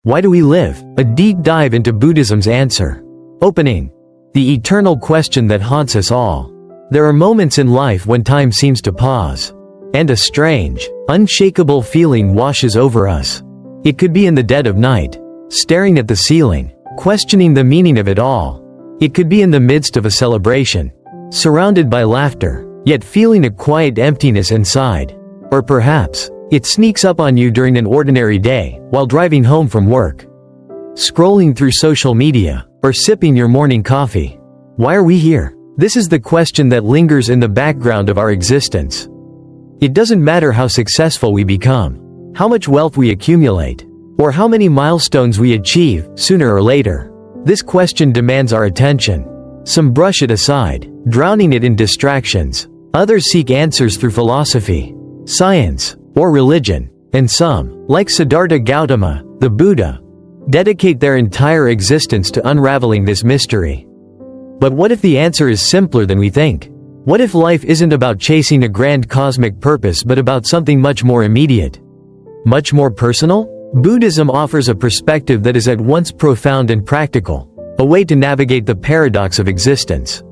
Why do we live? A deep dive into Buddhism's answer. Opening. The eternal question that haunts us all. There are moments in life when time seems to pause. And a strange, unshakable feeling washes over us. It could be in the dead of night, staring at the ceiling, questioning the meaning of it all. It could be in the midst of a celebration, surrounded by laughter, yet feeling a quiet emptiness inside. Or perhaps, it sneaks up on you during an ordinary day, while driving home from work, scrolling through social media, or sipping your morning coffee. Why are we here? This is the question that lingers in the background of our existence. It doesn't matter how successful we become, how much wealth we accumulate, or how many milestones we achieve, sooner or later. This question demands our attention. Some brush it aside, drowning it in distractions. Others seek answers through philosophy, science, or religion. And some, like Siddhartha Gautama, the Buddha, dedicate their entire existence to unraveling this mystery. But what if the answer is simpler than we think? What if life isn't about chasing a grand cosmic purpose but about something much more immediate? Much more personal? Buddhism offers a perspective that is at once profound and practical, a way to navigate the paradox of existence,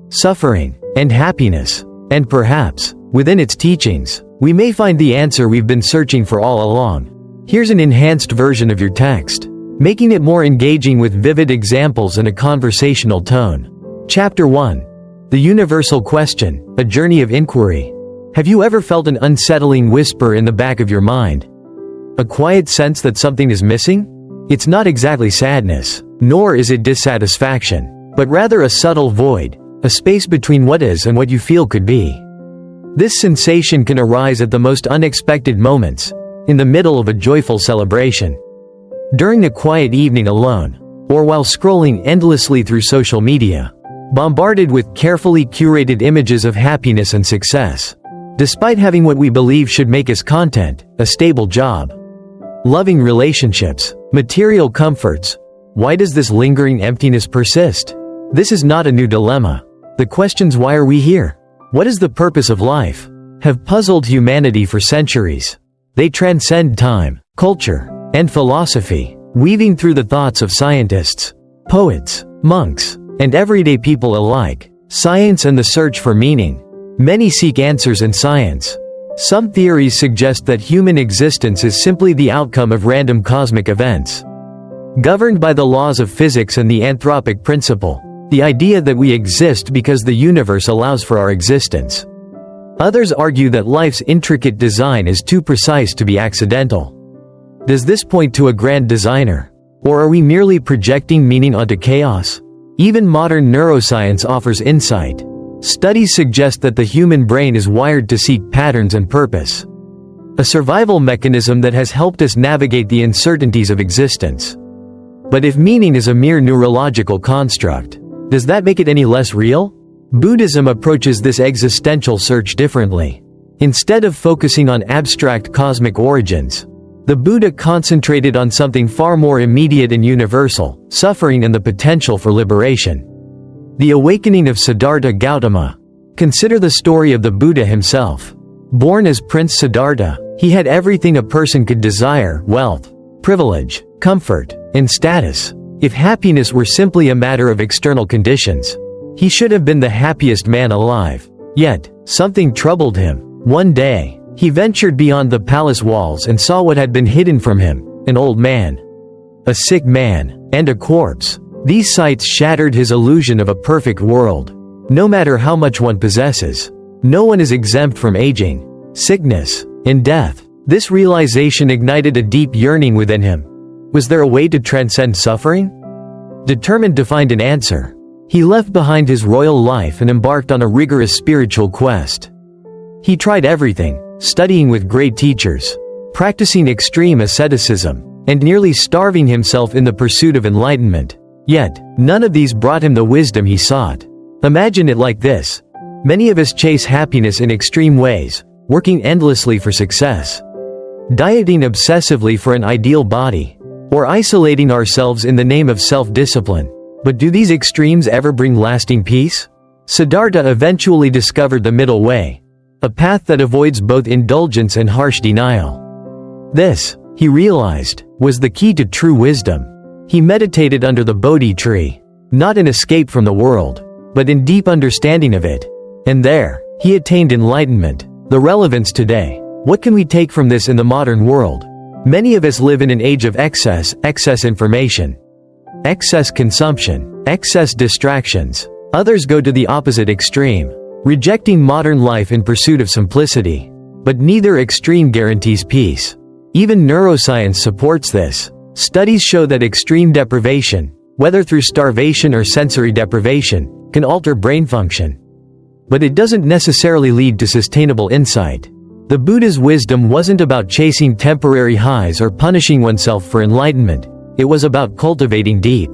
suffering, and happiness. And perhaps, within its teachings, we may find the answer we've been searching for all along. Here's an enhanced version of your text, making it more engaging with vivid examples and a conversational tone. Chapter 1. The Universal Question, A Journey of Inquiry. Have you ever felt an unsettling whisper in the back of your mind? A quiet sense that something is missing? It's not exactly sadness, nor is it dissatisfaction, but rather a subtle void, a space between what is and what you feel could be. This sensation can arise at the most unexpected moments, in the middle of a joyful celebration, during a quiet evening alone, or while scrolling endlessly through social media, bombarded with carefully curated images of happiness and success. Despite having what we believe should make us content, a stable job, loving relationships, material comforts, why does this lingering emptiness persist? This is not a new dilemma. The questions why are we here? What is the purpose of life? Have puzzled humanity for centuries. They transcend time, culture, and philosophy, weaving through the thoughts of scientists, poets, monks, and everyday people alike. Science and the search for meaning. Many seek answers in science. Some theories suggest that human existence is simply the outcome of random cosmic events, governed by the laws of physics and the anthropic principle, the idea that we exist because the universe allows for our existence. Others argue that life's intricate design is too precise to be accidental. Does this point to a grand designer? Or are we merely projecting meaning onto chaos? Even modern neuroscience offers insight. Studies suggest that the human brain is wired to seek patterns and purpose, a survival mechanism that has helped us navigate the uncertainties of existence. But if meaning is a mere neurological construct, does that make it any less real? Buddhism approaches this existential search differently. Instead of focusing on abstract cosmic origins, the Buddha concentrated on something far more immediate and universal: suffering and the potential for liberation. The awakening of Siddhartha Gautama. Consider the story of the Buddha himself. Born as Prince Siddhartha, he had everything a person could desire: wealth, privilege, comfort, and status. If happiness were simply a matter of external conditions, he should have been the happiest man alive. Yet, something troubled him. One day, he ventured beyond the palace walls and saw what had been hidden from him: an old man, a sick man, and a corpse. These sights shattered his illusion of a perfect world. No matter how much one possesses, no one is exempt from aging, sickness, and death. This realization ignited a deep yearning within him. Was there a way to transcend suffering? Determined to find an answer, he left behind his royal life and embarked on a rigorous spiritual quest. He tried everything: studying with great teachers, practicing extreme asceticism, and nearly starving himself in the pursuit of enlightenment. Yet, none of these brought him the wisdom he sought. Imagine it like this. Many of us chase happiness in extreme ways, working endlessly for success, dieting obsessively for an ideal body, or isolating ourselves in the name of self-discipline. But do these extremes ever bring lasting peace? Siddhartha eventually discovered the middle way, a path that avoids both indulgence and harsh denial. This, he realized, was the key to true wisdom. He meditated under the Bodhi tree, not in escape from the world, but in deep understanding of it. And there, he attained enlightenment. The relevance today. What can we take from this in the modern world? Many of us live in an age of excess information, excess consumption, excess distractions. Others go to the opposite extreme, rejecting modern life in pursuit of simplicity. But neither extreme guarantees peace. Even neuroscience supports this. Studies show that extreme deprivation, whether through starvation or sensory deprivation, can alter brain function. But it doesn't necessarily lead to sustainable insight. The Buddha's wisdom wasn't about chasing temporary highs or punishing oneself for enlightenment. It was about cultivating deep,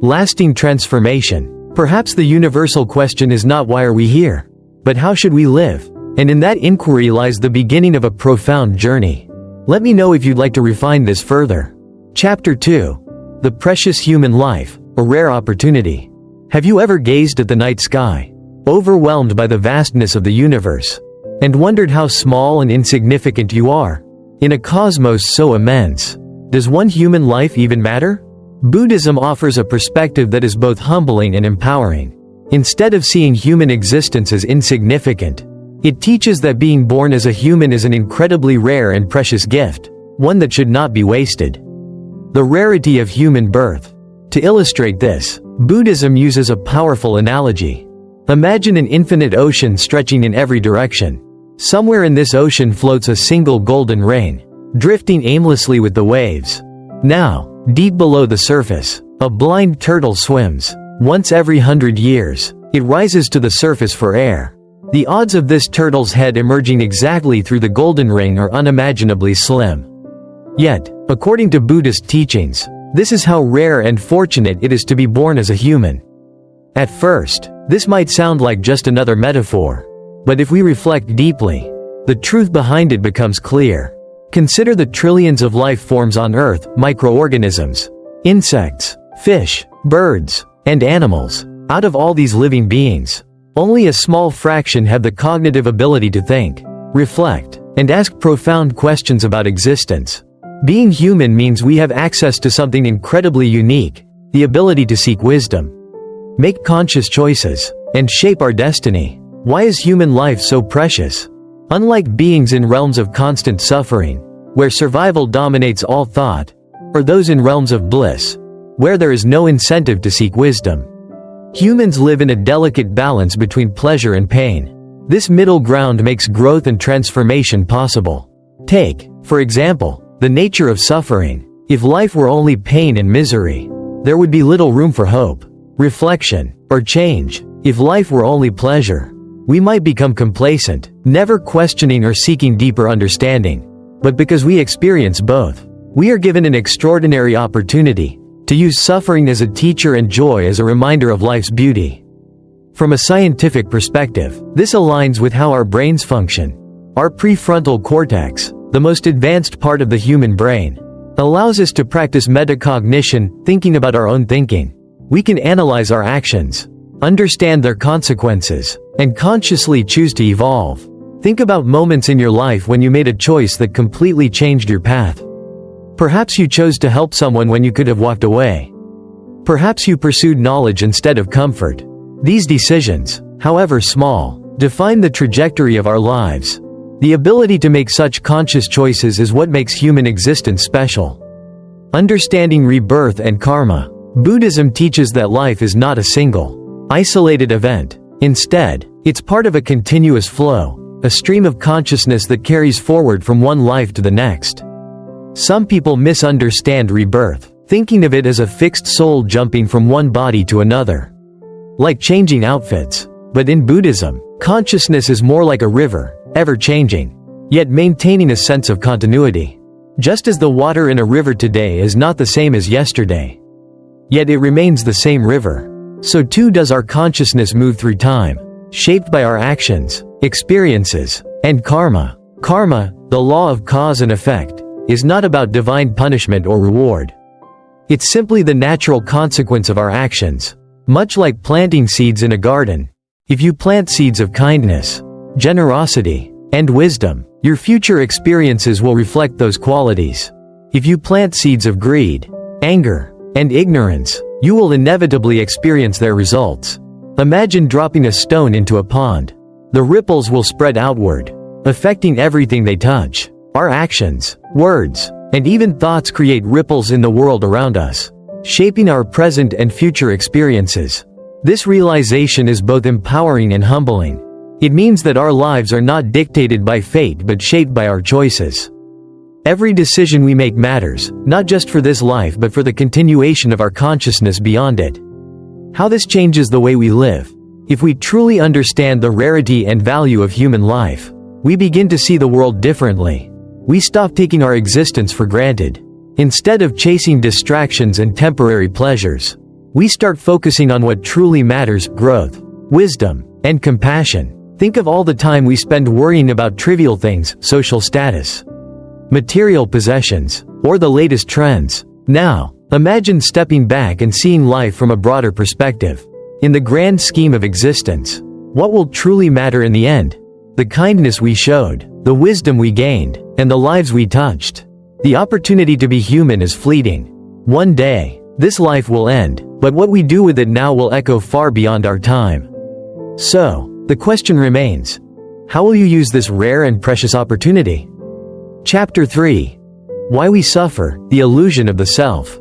lasting transformation. Perhaps the universal question is not why are we here, but how should we live? And in that inquiry lies the beginning of a profound journey. Let me know if you'd like to refine this further. Chapter 2. The Precious Human Life, a Rare Opportunity. Have you ever gazed at the night sky, overwhelmed by the vastness of the universe, and wondered how small and insignificant you are? In a cosmos so immense, does one human life even matter? Buddhism offers a perspective that is both humbling and empowering. Instead of seeing human existence as insignificant, it teaches that being born as a human is an incredibly rare and precious gift, one that should not be wasted. The rarity of human birth. To illustrate this, Buddhism uses a powerful analogy. Imagine an infinite ocean stretching in every direction. Somewhere in this ocean floats a single golden rain, drifting aimlessly with the waves. Now, deep below the surface, a blind turtle swims. Once every 100 years, it rises to the surface for air. The odds of this turtle's head emerging exactly through the golden rain are unimaginably slim. Yet, according to Buddhist teachings, this is how rare and fortunate it is to be born as a human. At first, this might sound like just another metaphor. But if we reflect deeply, the truth behind it becomes clear. Consider the trillions of life forms on Earth, microorganisms, insects, fish, birds, and animals. Out of all these living beings, only a small fraction have the cognitive ability to think, reflect, and ask profound questions about existence. Being human means we have access to something incredibly unique, the ability to seek wisdom, make conscious choices, and shape our destiny. Why is human life so precious? Unlike beings in realms of constant suffering, where survival dominates all thought, or those in realms of bliss, where there is no incentive to seek wisdom, humans live in a delicate balance between pleasure and pain. This middle ground makes growth and transformation possible. Take, for example, the nature of suffering. If life were only pain and misery, there would be little room for hope, reflection, or change. If life were only pleasure, we might become complacent, never questioning or seeking deeper understanding. But because we experience both, we are given an extraordinary opportunity to use suffering as a teacher and joy as a reminder of life's beauty. From a scientific perspective, this aligns with how our brains function. Our prefrontal cortex, the most advanced part of the human brain, allows us to practice metacognition, thinking about our own thinking. We can analyze our actions, understand their consequences, and consciously choose to evolve. Think about moments in your life when you made a choice that completely changed your path. Perhaps you chose to help someone when you could have walked away. Perhaps you pursued knowledge instead of comfort. These decisions, however small, define the trajectory of our lives. The ability to make such conscious choices is what makes human existence special. Understanding rebirth and karma. Buddhism teaches that life is not a single, isolated event. Instead, it's part of a continuous flow, a stream of consciousness that carries forward from one life to the next. Some people misunderstand rebirth, thinking of it as a fixed soul jumping from one body to another, like changing outfits. But in Buddhism, consciousness is more like a river, ever-changing, yet maintaining a sense of continuity. Just as the water in a river today is not the same as yesterday, yet it remains the same river, so too does our consciousness move through time, shaped by our actions, experiences, and karma. Karma, the law of cause and effect, is not about divine punishment or reward. It's simply the natural consequence of our actions. Much like planting seeds in a garden, if you plant seeds of kindness, generosity, and wisdom, your future experiences will reflect those qualities. If you plant seeds of greed, anger, and ignorance, you will inevitably experience their results. Imagine dropping a stone into a pond. The ripples will spread outward, affecting everything they touch. Our actions, words, and even thoughts create ripples in the world around us, shaping our present and future experiences. This realization is both empowering and humbling. It means that our lives are not dictated by fate but shaped by our choices. Every decision we make matters, not just for this life but for the continuation of our consciousness beyond it. How this changes the way we live. If we truly understand the rarity and value of human life, we begin to see the world differently. We stop taking our existence for granted. Instead of chasing distractions and temporary pleasures, we start focusing on what truly matters: growth, wisdom, and compassion. Think of all the time we spend worrying about trivial things, social status, material possessions, or the latest trends. Now, imagine stepping back and seeing life from a broader perspective. In the grand scheme of existence, what will truly matter in the end? The kindness we showed, the wisdom we gained, and the lives we touched. The opportunity to be human is fleeting. One day, this life will end, but what we do with it now will echo far beyond our time. So, the question remains: how will you use this rare and precious opportunity? Chapter 3. Why we suffer, the illusion of the self.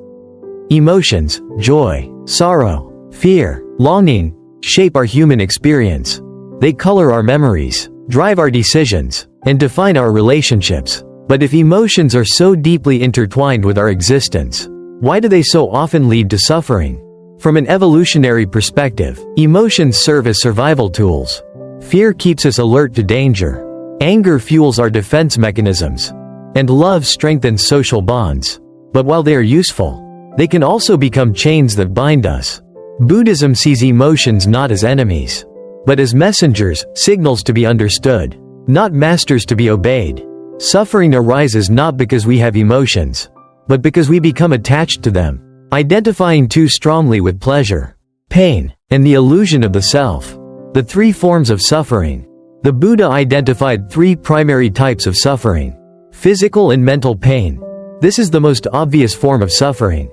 Emotions, joy, sorrow, fear, longing, shape our human experience. They color our memories, drive our decisions, and define our relationships. But if emotions are so deeply intertwined with our existence, why do they so often lead to suffering? From an evolutionary perspective, emotions serve as survival tools. Fear keeps us alert to danger. Anger fuels our defense mechanisms. And love strengthens social bonds. But while they are useful, they can also become chains that bind us. Buddhism sees emotions not as enemies, but as messengers, signals to be understood, not masters to be obeyed. Suffering arises not because we have emotions, but because we become attached to them, identifying too strongly with pleasure, pain, and the illusion of the self. The three forms of suffering. The Buddha identified three primary types of suffering: physical and mental pain. This is the most obvious form of suffering.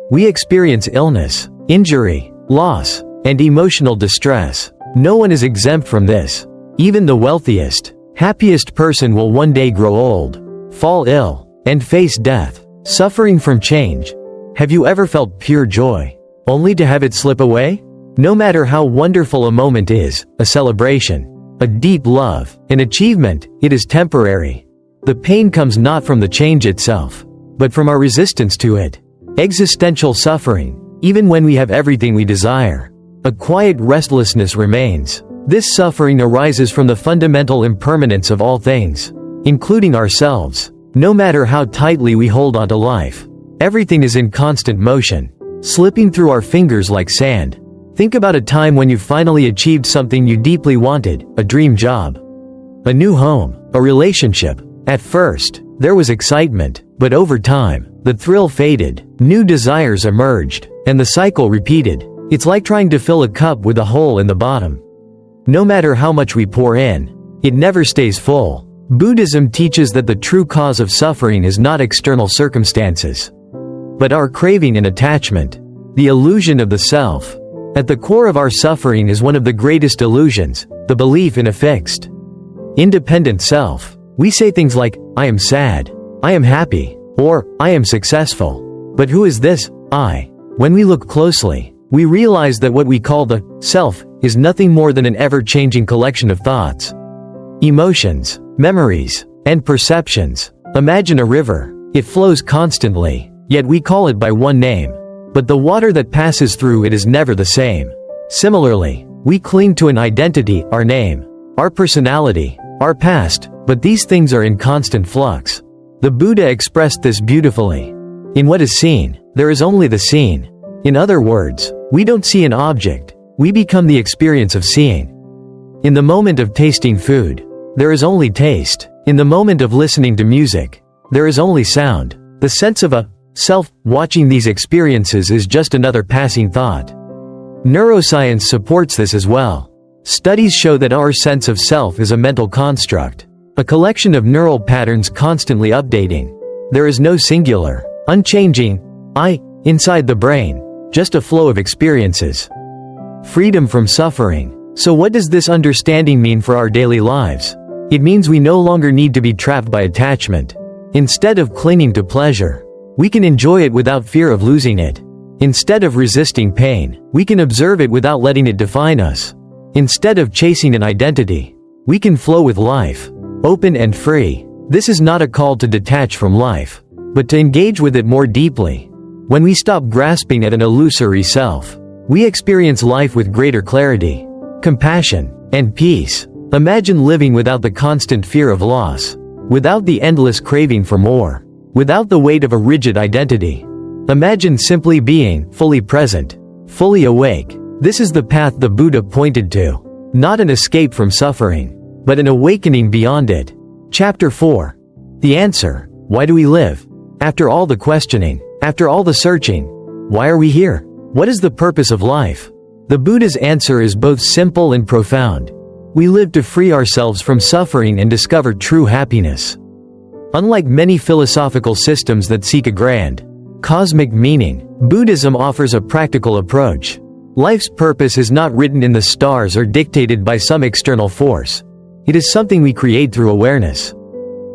We experience illness, injury, loss, and emotional distress. No one is exempt from this. Even the wealthiest, happiest person will one day grow old, fall ill, and face death. Suffering from change. Have you ever felt pure joy, only to have it slip away? No matter how wonderful a moment is, a celebration, a deep love, an achievement, it is temporary. The pain comes not from the change itself, but from our resistance to it. Existential suffering. Even when we have everything we desire, a quiet restlessness remains. This suffering arises from the fundamental impermanence of all things, including ourselves. No matter how tightly we hold onto life, everything is in constant motion, slipping through our fingers like sand. Think about a time when you finally achieved something you deeply wanted: a dream job, a new home, a relationship. At first, there was excitement, but over time, the thrill faded, new desires emerged, and the cycle repeated. It's like trying to fill a cup with a hole in the bottom. No matter how much we pour in, it never stays full. Buddhism teaches that the true cause of suffering is not external circumstances, but our craving and attachment, the illusion of the self. At the core of our suffering is one of the greatest illusions, the belief in a fixed, independent self. We say things like, "I am sad," "I am happy," or "I am successful." But who is this I? When we look closely, we realize that what we call the self is nothing more than an ever-changing collection of thoughts, emotions, memories, and perceptions. Imagine a river. It flows constantly, yet we call it by one name. But the water that passes through it is never the same. Similarly, we cling to an identity, our name, our personality, our past, but these things are in constant flux. The Buddha expressed this beautifully. In what is seen, there is only the seen. In other words, we don't see an object, we become the experience of seeing. In the moment of tasting food, there is only taste. In the moment of listening to music, there is only sound. The sense of a self watching these experiences is just another passing thought. Neuroscience supports this as well. Studies show that our sense of self is a mental construct, a collection of neural patterns constantly updating. There is no singular, unchanging I inside the brain, just a flow of experiences. Freedom from suffering. So what does this understanding mean for our daily lives? It means we no longer need to be trapped by attachment. Instead of clinging to pleasure, we can enjoy it without fear of losing it. Instead of resisting pain, we can observe it without letting it define us. Instead of chasing an identity, we can flow with life, open and free. This is not a call to detach from life, but to engage with it more deeply. When we stop grasping at an illusory self, we experience life with greater clarity, compassion, and peace. Imagine living without the constant fear of loss, without the endless craving for more, without the weight of a rigid identity. Imagine simply being fully present, fully awake. This is the path the Buddha pointed to. Not an escape from suffering, but an awakening beyond it. Chapter 4. The answer. Why do we live? After all the questioning, after all the searching, why are we here? What is the purpose of life? The Buddha's answer is both simple and profound. We live to free ourselves from suffering and discover true happiness. Unlike many philosophical systems that seek a grand, cosmic meaning, Buddhism offers a practical approach. Life's purpose is not written in the stars or dictated by some external force. It is something we create through awareness,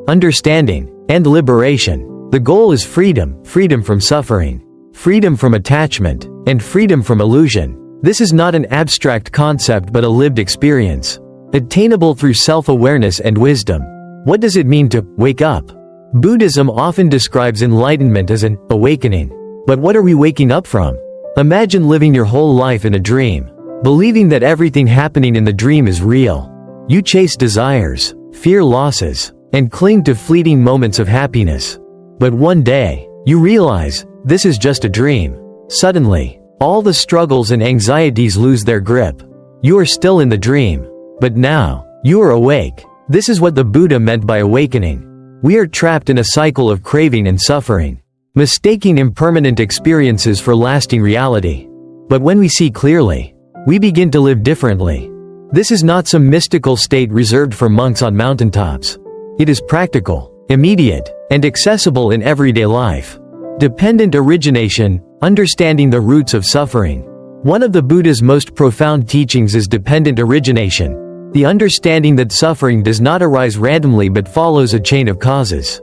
understanding, and liberation. The goal is freedom, freedom from suffering, freedom from attachment, and freedom from illusion. This is not an abstract concept but a lived experience, attainable through self-awareness and wisdom. What does it mean to wake up? Buddhism often describes enlightenment as an awakening. But what are we waking up from? Imagine living your whole life in a dream, believing that everything happening in the dream is real. You chase desires, fear losses, and cling to fleeting moments of happiness. But one day, you realize, this is just a dream. Suddenly, all the struggles and anxieties lose their grip. You are still in the dream, but now, you are awake. This is what the Buddha meant by awakening. We are trapped in a cycle of craving and suffering, mistaking impermanent experiences for lasting reality. But when we see clearly, we begin to live differently. This is not some mystical state reserved for monks on mountaintops. It is practical, immediate, and accessible in everyday life. Dependent origination, understanding the roots of suffering. One of the Buddha's most profound teachings is dependent origination. The understanding that suffering does not arise randomly but follows a chain of causes.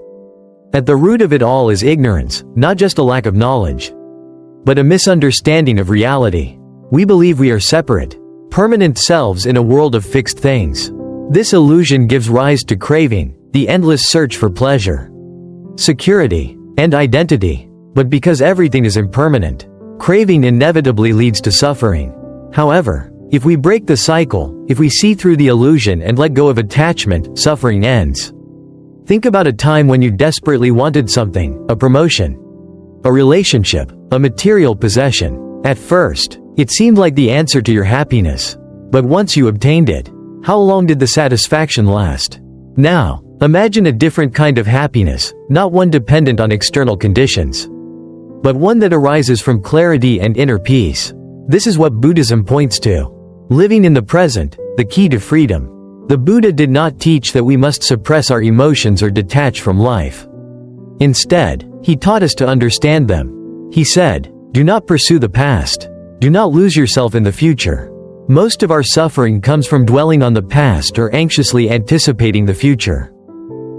At the root of it all is ignorance, not just a lack of knowledge, but a misunderstanding of reality. We believe we are separate, permanent selves in a world of fixed things. This illusion gives rise to craving, the endless search for pleasure, security, and identity. But because everything is impermanent, craving inevitably leads to suffering. However, if we break the cycle, if we see through the illusion and let go of attachment, suffering ends. Think about a time when you desperately wanted something, a promotion, a relationship, a material possession. At first, it seemed like the answer to your happiness. But once you obtained it, how long did the satisfaction last? Now, imagine a different kind of happiness, not one dependent on external conditions, but one that arises from clarity and inner peace. This is what Buddhism points to. Living in the present, the key to freedom. The Buddha did not teach that we must suppress our emotions or detach from life. Instead, he taught us to understand them. He said, do not pursue the past. Do not lose yourself in the future. Most of our suffering comes from dwelling on the past or anxiously anticipating the future.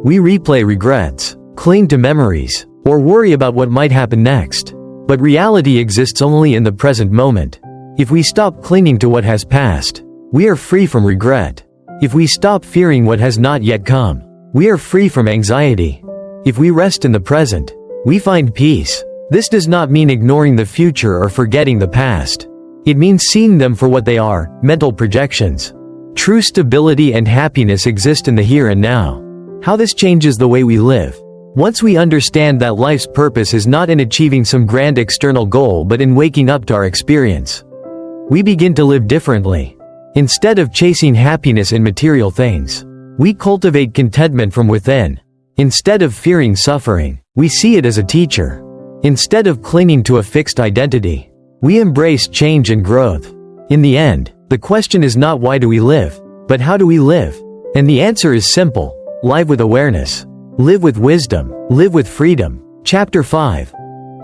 We replay regrets, cling to memories, or worry about what might happen next. But reality exists only in the present moment. If we stop clinging to what has passed, we are free from regret. If we stop fearing what has not yet come, we are free from anxiety. If we rest in the present, we find peace. This does not mean ignoring the future or forgetting the past. It means seeing them for what they are, mental projections. True stability and happiness exist in the here and now. How this changes the way we live. Once we understand that life's purpose is not in achieving some grand external goal but in waking up to our experience, we begin to live differently. Instead of chasing happiness in material things, we cultivate contentment from within. Instead of fearing suffering, we see it as a teacher. Instead of clinging to a fixed identity, we embrace change and growth. In the end, the question is not why do we live, but how do we live? And the answer is simple: live with awareness. Live with wisdom. Live with freedom. Chapter 5.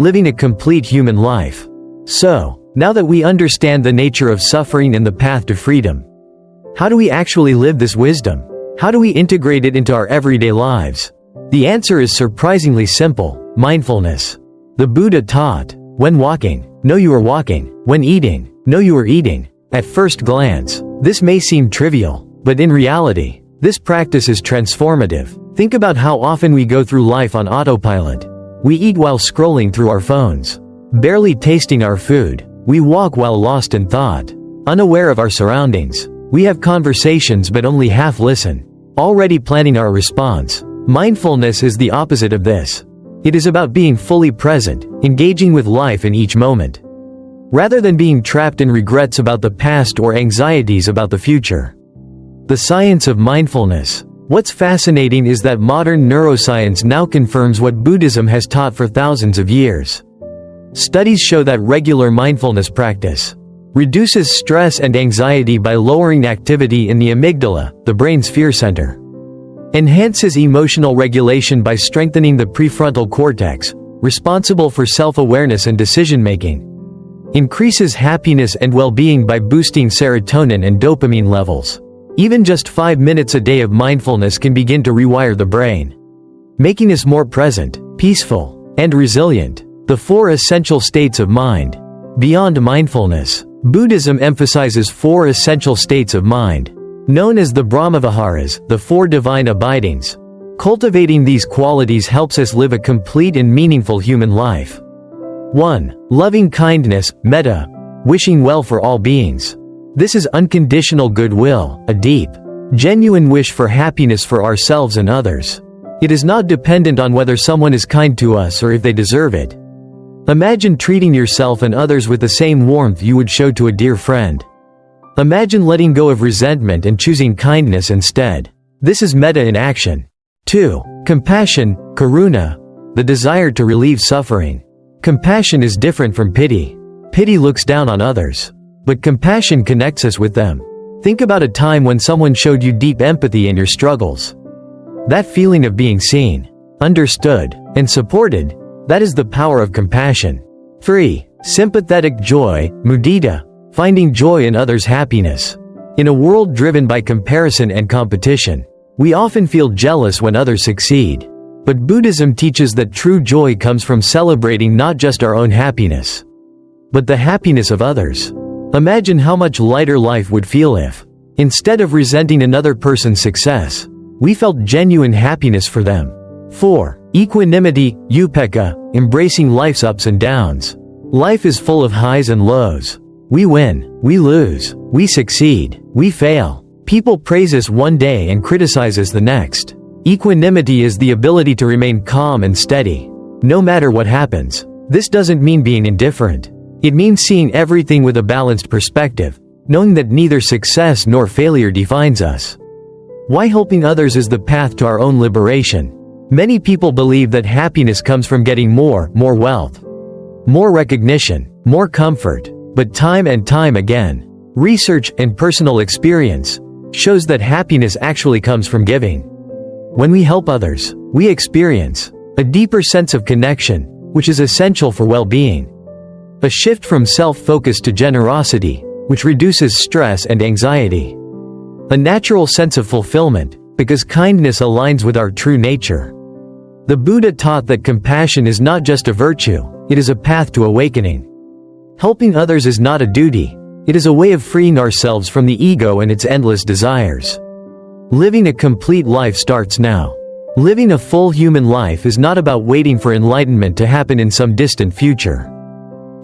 Living a complete human life. So, now that we understand the nature of suffering and the path to freedom, how do we actually live this wisdom? How do we integrate it into our everyday lives? The answer is surprisingly simple: mindfulness. The Buddha taught, when walking, know you are walking; when eating, know you are eating. At first glance, this may seem trivial, but in reality, this practice is transformative. Think about how often we go through life on autopilot. We eat while scrolling through our phones, barely tasting our food. We walk while lost in thought, unaware of our surroundings. We have conversations but only half listen, already planning our response. Mindfulness is the opposite of this. It is about being fully present, engaging with life in each moment, rather than being trapped in regrets about the past or anxieties about the future. The science of mindfulness. What's fascinating is that modern neuroscience now confirms what Buddhism has taught for thousands of years. Studies show that regular mindfulness practice reduces stress and anxiety by lowering activity in the amygdala, the brain's fear center, enhances emotional regulation by strengthening the prefrontal cortex, responsible for self-awareness and decision-making, increases happiness and well-being by boosting serotonin and dopamine levels. Even just 5 minutes a day of mindfulness can begin to rewire the brain, making us more present, peaceful, and resilient. The 4 essential states of mind. Beyond mindfulness, Buddhism emphasizes 4 essential states of mind, known as the Brahmaviharas, the 4 divine abidings. Cultivating these qualities helps us live a complete and meaningful human life. 1. Loving kindness, metta, wishing well for all beings. This is unconditional goodwill, a deep, genuine wish for happiness for ourselves and others. It is not dependent on whether someone is kind to us or if they deserve it. Imagine treating yourself and others with the same warmth you would show to a dear friend. Imagine letting go of resentment and choosing kindness instead. This is metta in action. 2. Compassion, karuna, the desire to relieve suffering. Compassion is different from pity. Pity looks down on others, but compassion connects us with them. Think about a time when someone showed you deep empathy in your struggles. That feeling of being seen, understood, and supported, that is the power of compassion. 3. Sympathetic joy, mudita, finding joy in others' happiness. In a world driven by comparison and competition, we often feel jealous when others succeed. But Buddhism teaches that true joy comes from celebrating not just our own happiness, but the happiness of others. Imagine how much lighter life would feel if, instead of resenting another person's success, we felt genuine happiness for them. 4. Equanimity, upekkha, embracing life's ups and downs. Life is full of highs and lows. We win, we lose, we succeed, we fail. People praise us one day and criticize us the next. Equanimity is the ability to remain calm and steady, no matter what happens. This doesn't mean being indifferent. It means seeing everything with a balanced perspective, knowing that neither success nor failure defines us. Why helping others is the path to our own liberation. Many people believe that happiness comes from getting more wealth, more recognition, more comfort. But time and time again, research and personal experience shows that happiness actually comes from giving. When we help others, we experience a deeper sense of connection, which is essential for well-being. A shift from self-focus to generosity, which reduces stress and anxiety. A natural sense of fulfillment, because kindness aligns with our true nature. The Buddha taught that compassion is not just a virtue, it is a path to awakening. Helping others is not a duty, it is a way of freeing ourselves from the ego and its endless desires. Living a complete life starts now. Living a full human life is not about waiting for enlightenment to happen in some distant future.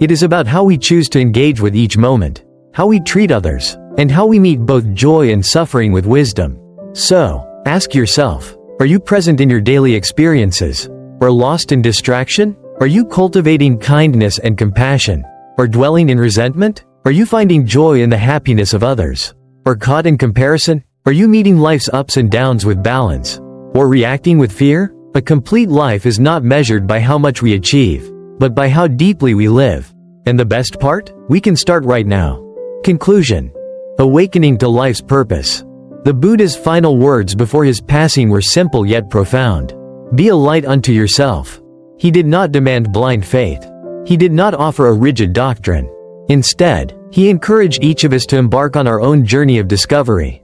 It is about how we choose to engage with each moment, how we treat others, and how we meet both joy and suffering with wisdom. So, ask yourself, are you present in your daily experiences, or lost in distraction? Are you cultivating kindness and compassion, or dwelling in resentment? Are you finding joy in the happiness of others, or caught in comparison? Are you meeting life's ups and downs with balance, or reacting with fear? A complete life is not measured by how much we achieve, but by how deeply we live. And the best part? We can start right now. Conclusion. Awakening to life's purpose. The Buddha's final words before his passing were simple yet profound. Be a light unto yourself. He did not demand blind faith. He did not offer a rigid doctrine. Instead, he encouraged each of us to embark on our own journey of discovery.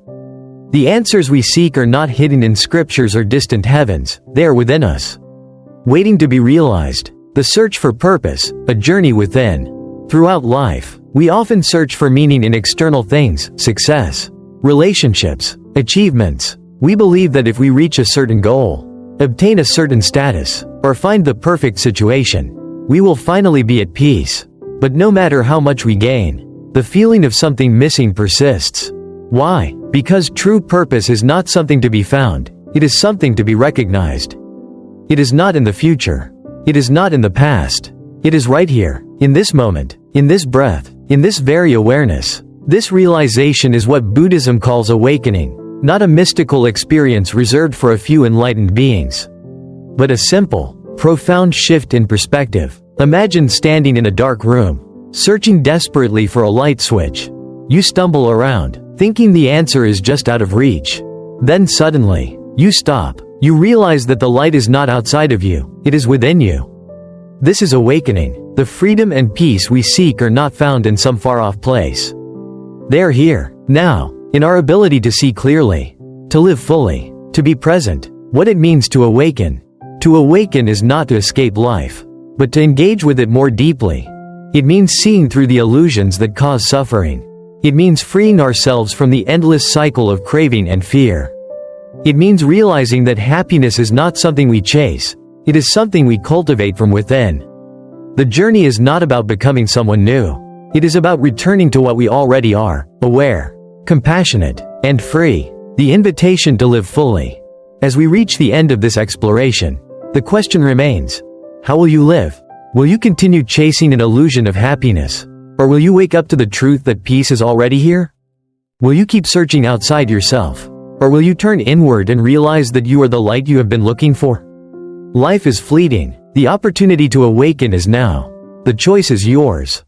The answers we seek are not hidden in scriptures or distant heavens, they are within us, waiting to be realized. The search for purpose, a journey within. Throughout life, we often search for meaning in external things, success, relationships, achievements. We believe that if we reach a certain goal, obtain a certain status, or find the perfect situation, we will finally be at peace. But no matter how much we gain, the feeling of something missing persists. Why? Because true purpose is not something to be found, it is something to be recognized. It is not in the future. It is not in the past. It is right here, in this moment, in this breath, in this very awareness. This realization is what Buddhism calls awakening, not a mystical experience reserved for a few enlightened beings, but a simple, profound shift in perspective. Imagine standing in a dark room, searching desperately for a light switch. You stumble around, thinking the answer is just out of reach. Then suddenly, you stop. You realize that the light is not outside of you, it is within you. This is awakening. The freedom and peace we seek are not found in some far-off place. They are here, now, in our ability to see clearly, to live fully, to be present. What it means to awaken. To awaken is not to escape life, but to engage with it more deeply. It means seeing through the illusions that cause suffering. It means freeing ourselves from the endless cycle of craving and fear. It means realizing that happiness is not something we chase, it is something we cultivate from within. The journey is not about becoming someone new. It is about returning to what we already are, aware, compassionate, and free. The invitation to live fully. As we reach the end of this exploration, the question remains, how will you live? Will you continue chasing an illusion of happiness? Or will you wake up to the truth that peace is already here? Will you keep searching outside yourself? Or will you turn inward and realize that you are the light you have been looking for? Life is fleeting. The opportunity to awaken is now. The choice is yours.